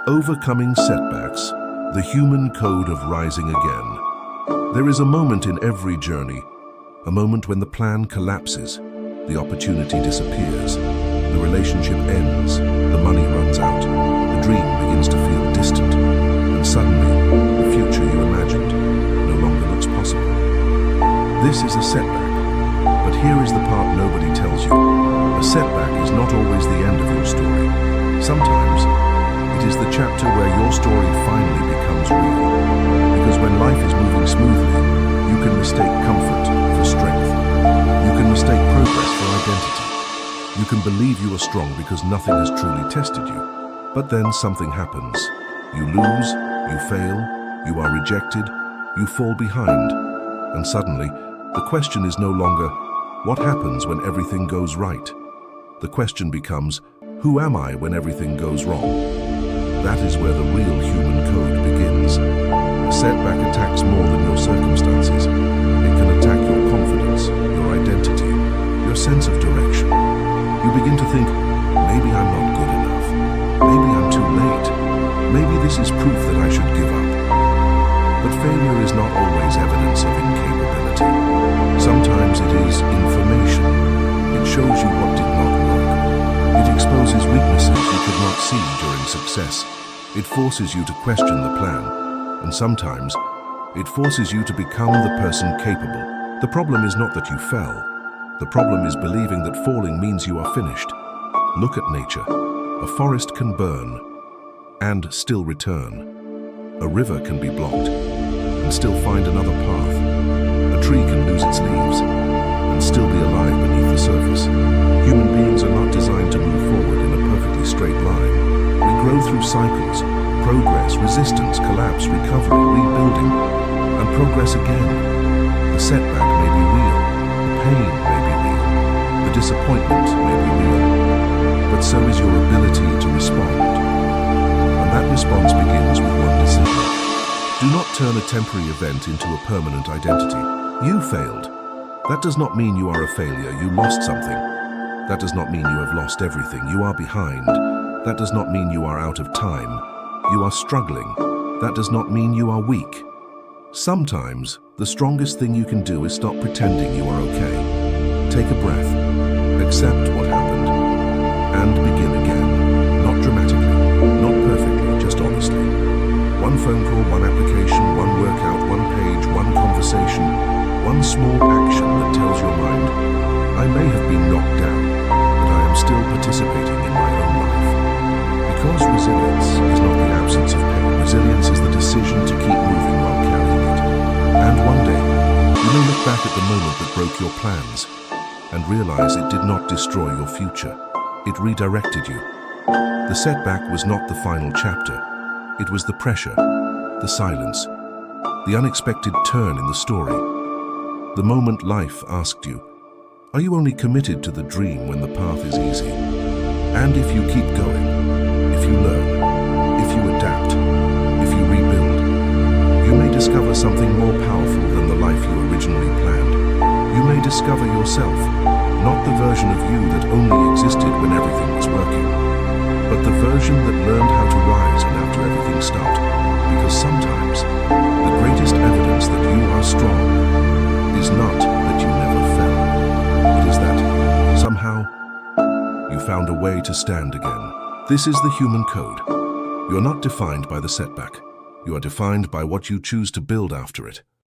Overcoming setbacks, the human code of rising again. There is a moment in every journey, a moment when the plan collapses, the opportunity disappears, the relationship ends, the money runs out, the dream begins to feel distant, and suddenly, the future you imagined no longer looks possible. This is a setback, but here is the part nobody tells you. A setback is not always the end of your story. Sometimes, it is the chapter where your story finally becomes real. Because when life is moving smoothly, you can mistake comfort for strength. You can mistake progress for identity. You can believe you are strong because nothing has truly tested you. But then something happens. You lose, you fail, you are rejected, you fall behind. And suddenly, the question is no longer, what happens when everything goes right? The question becomes, who am I when everything goes wrong? That is where the real human code begins. A setback attacks more than your circumstances. It can attack your confidence, your identity, your sense of direction. You begin to think, maybe I'm not good enough. Maybe I'm too late. Maybe this is proof that I should give up. But failure is not always evidence of incapability. Sometimes it is information. It shows you what did not work. It exposes weaknesses you could not see during success. It forces you to question the plan, and sometimes it forces you to become the person capable. The problem is not that you fell. The problem is believing that falling means you are finished. Look at nature. A forest can burn and still return. A river can be blocked and still find another path. A tree can lose its leaves and still be alive beneath the surface. Human beings are not designed to move forward in a perfectly straight line. We grow through cycles, progress, resistance, collapse, recovery, rebuilding, and progress again. The setback may be real, the pain may be real, the disappointment may be real, but so is your ability to respond. And that response begins with one decision. Do not turn a temporary event into a permanent identity. You failed. That does not mean you are a failure, you lost something. That does not mean you have lost everything, you are behind. That does not mean you are out of time. You are struggling. That does not mean you are weak. Sometimes, the strongest thing you can do is stop pretending you are okay. Take a breath, accept what happened, and begin again. Not dramatically, not perfectly, just honestly. One phone call, one application, one workout, one page, one conversation, one small action that tells your mind, I may have been knocked down, but I am still participating in my own life. Because resilience is not the absence of pain. Resilience is the decision to keep moving while carrying it. And one day, you may look back at the moment that broke your plans and realize it did not destroy your future. It redirected you. The setback was not the final chapter. It was the pressure, the silence, the unexpected turn in the story. The moment life asked you, are you only committed to the dream when the path is easy? And if you keep going, if you learn, if you adapt, if you rebuild, you may discover something more powerful than the life you originally planned. You may discover yourself, not the version of you that only existed when everything was working, but the version that learned how to rise and after everything stopped. Because sometimes, the greatest evidence that you are strong is not that you never fell. It is that, somehow, you found a way to stand again. This is the human code. You are not defined by the setback. You are defined by what you choose to build after it.